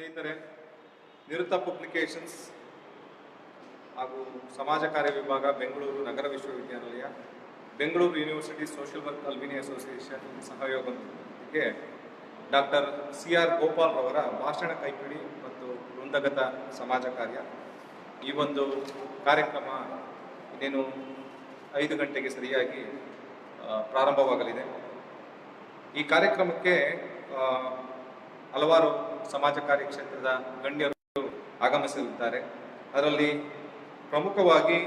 ಸ್ನೇಹಿತರೆ, ನಿರುತ ಪಬ್ಲಿಕೇಶನ್ಸ್ ಹಾಗೂ ಸಮಾಜ ಕಾರ್ಯ ವಿಭಾಗ ಬೆಂಗಳೂರು ನಗರ ವಿಶ್ವವಿದ್ಯಾನಿಲಯ, Bengaluru university social work alumni association ಸಹಯೋಗದೊಂದಿಗೆ ಡಾಕ್ಟರ್ ಸಿ.ಆರ್. ಗೋಪಾಲ್ ರವರ ಭಾಷಣ ಕೈಪಿಡಿ ಮತ್ತು ವೃಂದಗತ ಸಮಾಜ ಕಾರ್ಯ ಈ ಒಂದು ಕಾರ್ಯಕ್ರಮ ಇನ್ನೇನು 5 ಗಂಟೆಗೆ ಸರಿಯಾಗಿ ಪ್ರಾರಂಭವಾಗಲಿದೆ. ಈ ಕಾರ್ಯಕ್ರಮಕ್ಕೆ ಹಲವಾರು ಸಮಾಜ ಕಾರ್ಯ ಕ್ಷೇತ್ರದ ಗಣ್ಯರು ಆಗಮಿಸಲಿದ್ದಾರೆ. ಅದರಲ್ಲಿ ಪ್ರಮುಖವಾಗಿ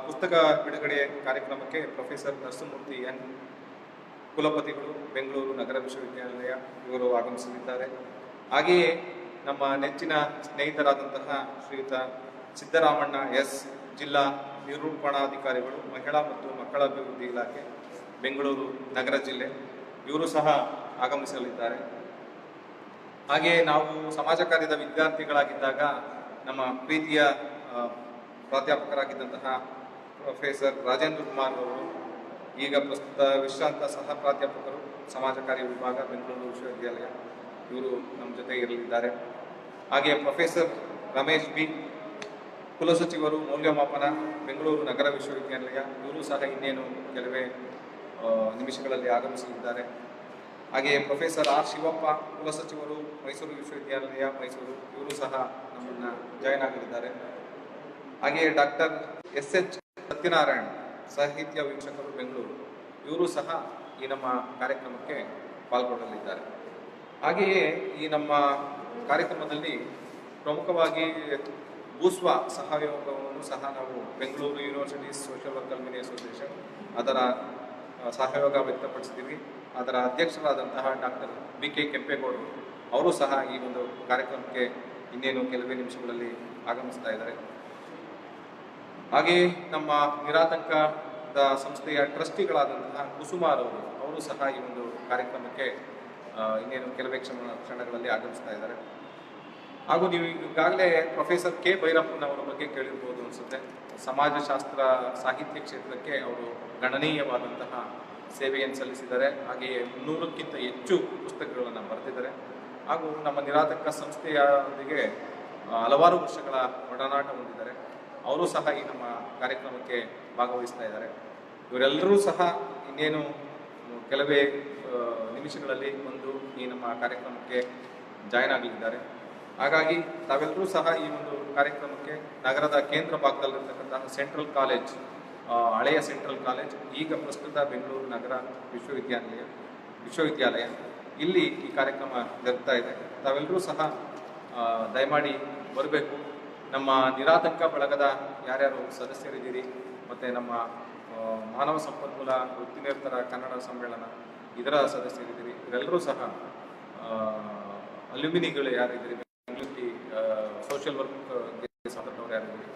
ಪುಸ್ತಕ ಬಿಡುಗಡೆ ಕಾರ್ಯಕ್ರಮಕ್ಕೆ ಪ್ರೊಫೆಸರ್ ನರಸಿಂಹಮೂರ್ತಿ ಎನ್ ಕುಲಪತಿಗಳು, ಬೆಂಗಳೂರು ನಗರ ವಿಶ್ವವಿದ್ಯಾನಿಲಯ ಇವರು ಆಗಮಿಸಲಿದ್ದಾರೆ. ಹಾಗೆಯೇ ನಮ್ಮ ನೆಚ್ಚಿನ ಸ್ನೇಹಿತರಾದಂತಹ ಶ್ರೀಯುತ ಸಿದ್ದರಾಮಣ್ಣ ಎಸ್, ಜಿಲ್ಲಾ ನಿರೂಪಣಾಧಿಕಾರಿಗಳು, ಮಹಿಳಾ ಮತ್ತು ಮಕ್ಕಳ ಅಭಿವೃದ್ಧಿ ಇಲಾಖೆ, ಬೆಂಗಳೂರು ನಗರ ಜಿಲ್ಲೆ, ಇವರು ಸಹ ಆಗಮಿಸಲಿದ್ದಾರೆ. ಹಾಗೆಯೇ ನಾವು ಸಮಾಜ ಕಾರ್ಯದ ವಿದ್ಯಾರ್ಥಿಗಳಾಗಿದ್ದಾಗ ನಮ್ಮ ಪ್ರೀತಿಯ ಪ್ರಾಧ್ಯಾಪಕರಾಗಿದ್ದಂತಹ ಪ್ರೊಫೆಸರ್ ರಾಜೇಂದ್ರ ಕುಮಾರ್ ಅವರು, ಈಗ ಪ್ರಸ್ತುತ ವಿಶ್ರಾಂತ ಸಹ ಪ್ರಾಧ್ಯಾಪಕರು, ಸಮಾಜ ಕಾರ್ಯ ವಿಭಾಗ, ಬೆಂಗಳೂರು ವಿಶ್ವವಿದ್ಯಾಲಯ, ಇವರು ನಮ್ಮ ಜೊತೆ ಇರಲಿದ್ದಾರೆ. ಹಾಗೆಯೇ ಪ್ರೊಫೆಸರ್ ರಮೇಶ್ ಬಿ, ಕುಲಸಚಿವರು ಮೌಲ್ಯಮಾಪನ, ಬೆಂಗಳೂರು ನಗರ ವಿಶ್ವವಿದ್ಯಾನಿಲಯ, ಇವರು ಸಹ ಇನ್ನೇನು ಕೆಲವೇ ನಿಮಿಷಗಳಲ್ಲಿ ಆಗಮಿಸಲಿದ್ದಾರೆ. ಹಾಗೆಯೇ ಪ್ರೊಫೆಸರ್ ಆರ್ ಶಿವಪ್ಪ, ಕುಲಸಚಿವರು, ಮೈಸೂರು ವಿಶ್ವವಿದ್ಯಾನಿಲಯ ಮೈಸೂರು, ಇವರು ಸಹ ನಮ್ಮನ್ನು ಜಾಯ್ನ್ ಆಗಲಿದ್ದಾರೆ. ಹಾಗೆಯೇ ಡಾಕ್ಟರ್ ಎಸ್.ಎಚ್. ಸತ್ಯನಾರಾಯಣ್, ಸಾಹಿತ್ಯ ವೀಕ್ಷಕರು, ಬೆಂಗಳೂರು, ಇವರು ಸಹ ಈ ನಮ್ಮ ಕಾರ್ಯಕ್ರಮಕ್ಕೆ ಪಾಲ್ಗೊಳ್ಳಲಿದ್ದಾರೆ. ಹಾಗೆಯೇ ಈ ನಮ್ಮ ಕಾರ್ಯಕ್ರಮದಲ್ಲಿ ಪ್ರಮುಖವಾಗಿ ಭೂಸ್ವ ಸಹಯೋಗವನ್ನು ಸಹ ನಾವು Bengaluru university social work alumni association ಅದರ ಸಹಯೋಗ ವ್ಯಕ್ತಪಡಿಸಿದ್ದೀವಿ. ಅದರ ಅಧ್ಯಕ್ಷರಾದಂತಹ ಡಾಕ್ಟರ್ ಬಿ.ಕೆ. ಕೆಂಪೇಗೌಡರು ಅವರು ಸಹ ಈ ಒಂದು ಕಾರ್ಯಕ್ರಮಕ್ಕೆ ಇನ್ನೇನು ಕೆಲವೇ ನಿಮಿಷಗಳಲ್ಲಿ ಆಗಮಿಸ್ತಾ ಇದ್ದಾರೆ. ಹಾಗೆಯೇ ನಮ್ಮ ನಿರಾತಂಕದ ಸಂಸ್ಥೆಯ ಟ್ರಸ್ಟಿಗಳಾದಂತಹ ಕುಸುಮಾರವರು, ಅವರು ಸಹ ಈ ಒಂದು ಕಾರ್ಯಕ್ರಮಕ್ಕೆ ಇನ್ನೇನು ಕೆಲವೇ ಕ್ಷಣಗಳಲ್ಲಿ ಆಗಮಿಸ್ತಾ ಇದ್ದಾರೆ. ಹಾಗೂ ನೀವು ಈಗಾಗಲೇ ಪ್ರೊಫೆಸರ್ ಕೆ. ಭೈರಪ್ಪನವರ ಬಗ್ಗೆ ಕೇಳಿರ್ಬೋದು ಅನಿಸುತ್ತೆ. ಸಮಾಜಶಾಸ್ತ್ರ ಸಾಹಿತ್ಯ ಕ್ಷೇತ್ರಕ್ಕೆ ಅವರು ಗಣನೀಯವಾದಂತಹ ಸೇವೆಯನ್ನು ಸಲ್ಲಿಸಿದ್ದಾರೆ. ಹಾಗೆಯೇ 300ಕ್ಕಿಂತ ಹೆಚ್ಚು ಪುಸ್ತಕಗಳನ್ನು ಬರೆದಿದ್ದಾರೆ. ಹಾಗೂ ನಮ್ಮ ನಿರಾತಂಕ ಸಂಸ್ಥೆಯೊಂದಿಗೆ ಹಲವಾರು ವರ್ಷಗಳ ಒಡನಾಟ ಹೊಂದಿದ್ದಾರೆ. ಅವರು ಸಹ ಈ ನಮ್ಮ ಕಾರ್ಯಕ್ರಮಕ್ಕೆ ಭಾಗವಹಿಸ್ತಾ ಇದ್ದಾರೆ. ಇವರೆಲ್ಲರೂ ಸಹ ಇನ್ನೇನು ಕೆಲವೇ ನಿಮಿಷಗಳಲ್ಲಿ ಬಂದು ಈ ನಮ್ಮ ಕಾರ್ಯಕ್ರಮಕ್ಕೆ ಜಾಯ್ನ್ ಆಗಲಿದ್ದಾರೆ. ಹಾಗಾಗಿ ತಾವೆಲ್ಲರೂ ಸಹ ಈ ಒಂದು ಕಾರ್ಯಕ್ರಮಕ್ಕೆ ನಗರದ ಕೇಂದ್ರ ಭಾಗದಲ್ಲಿರ್ತಕ್ಕಂತಹ ಸೆಂಟ್ರಲ್ ಕಾಲೇಜ್, ಹಳೆಯ ಸೆಂಟ್ರಲ್ ಕಾಲೇಜ್, ಈಗ ಪ್ರಸ್ತುತ ಬೆಂಗಳೂರು ನಗರ ವಿಶ್ವವಿದ್ಯಾಲಯ, ಇಲ್ಲಿ ಈ ಕಾರ್ಯಕ್ರಮ ಜರುಗ್ತಾ ಇದೆ. ತಾವೆಲ್ಲರೂ ಸಹ ದಯಮಾಡಿ ಬರಬೇಕು. ನಮ್ಮ ನಿರಾತಂಕ ಬಳಗದ ಯಾರ್ಯಾರು ಸದಸ್ಯರಿದ್ದೀರಿ, ಮತ್ತು ನಮ್ಮ ಮಾನವ ಸಂಪನ್ಮೂಲ ವೃತ್ತಿನಿರತರ ಕನ್ನಡ ಸಮ್ಮೇಳನ ಇದರ ಸದಸ್ಯರಿದ್ದೀರಿ, ಇವರೆಲ್ಲರೂ ಸಹ ಅಲ್ಯುಮಿನಿಗಳು ಯಾರಿದ್ದೀರಿ, ಸೋಷಿಯಲ್ ವರ್ಕ್ ಸಂಸ್ಥೆಯವರು ಯಾರಿದ್ದೀರಿ,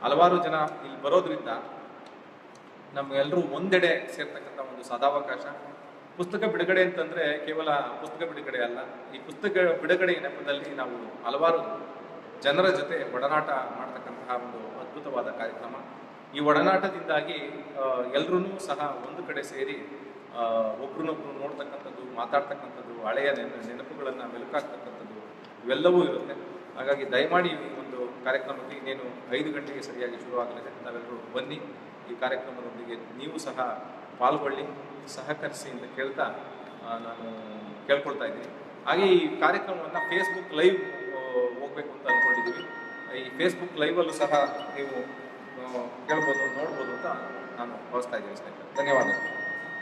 ಹಲವಾರು ಜನ ಇಲ್ಲಿ ಬರೋದ್ರಿಂದ ನಮ್ಗೆಲ್ಲರೂ ಒಂದೆಡೆ ಸೇರ್ತಕ್ಕಂಥ ಒಂದು ಸದಾವಕಾಶ. ಪುಸ್ತಕ ಬಿಡುಗಡೆ ಅಂತಂದರೆ ಕೇವಲ ಪುಸ್ತಕ ಬಿಡುಗಡೆ ಅಲ್ಲ, ಈ ಪುಸ್ತಕ ಬಿಡುಗಡೆ ನೆಪದಲ್ಲಿ ನಾವು ಹಲವಾರು ಜನರ ಜೊತೆ ಒಡನಾಟ ಮಾಡ್ತಕ್ಕಂತಹ ಒಂದು ಅದ್ಭುತವಾದ ಕಾರ್ಯಕ್ರಮ. ಈ ಒಡನಾಟದಿಂದಾಗಿ ಎಲ್ಲರೂ ಸಹ ಒಂದು ಕಡೆ ಸೇರಿ ಒಬ್ರನ್ನೊಬ್ರು ನೋಡ್ತಕ್ಕಂಥದ್ದು, ಮಾತಾಡ್ತಕ್ಕಂಥದ್ದು, ಹಳೆಯ ನೆನಪುಗಳನ್ನು ಮೆಲುಕಾಗ್ತಕ್ಕಂಥದ್ದು ಇವೆಲ್ಲವೂ ಇರುತ್ತೆ. ಹಾಗಾಗಿ ದಯಮಾಡಿ ಈ ಒಂದು ಕಾರ್ಯಕ್ರಮಕ್ಕೆ ಇನ್ನೇನು 5 ಗಂಟೆಗೆ ಸರಿಯಾಗಿ ಶುರುವಾಗಲಿದೆ. ತಾವೆಲ್ಲರೂ ಬನ್ನಿ, ಈ ಕಾರ್ಯಕ್ರಮದೊಂದಿಗೆ ನೀವು ಸಹ ಪಾಲ್ಗೊಳ್ಳಿ, ಸಹಕರಿಸಿ ಅಂತ ಕೇಳ್ತಾ ನಾನು ಕೇಳ್ಕೊಳ್ತಾ ಇದ್ದೀನಿ. ಹಾಗೆ ಈ ಕಾರ್ಯಕ್ರಮವನ್ನು ಫೇಸ್ಬುಕ್ ಲೈವ್ ಹೋಗ್ಬೇಕು ಅಂತ ಅಂದ್ಕೊಂಡಿದ್ದೀವಿ. ಈ ಫೇಸ್ಬುಕ್ ಲೈವಲ್ಲೂ ಸಹ ನೀವು ಕೇಳ್ಬೋದು, ನೋಡ್ಬೋದು ಅಂತ ನಾನು ಭಾವಿಸ್ತಾ ಇದ್ದೀನಿ ಸ್ನೇಹಿತರೆ. ಧನ್ಯವಾದಗಳು.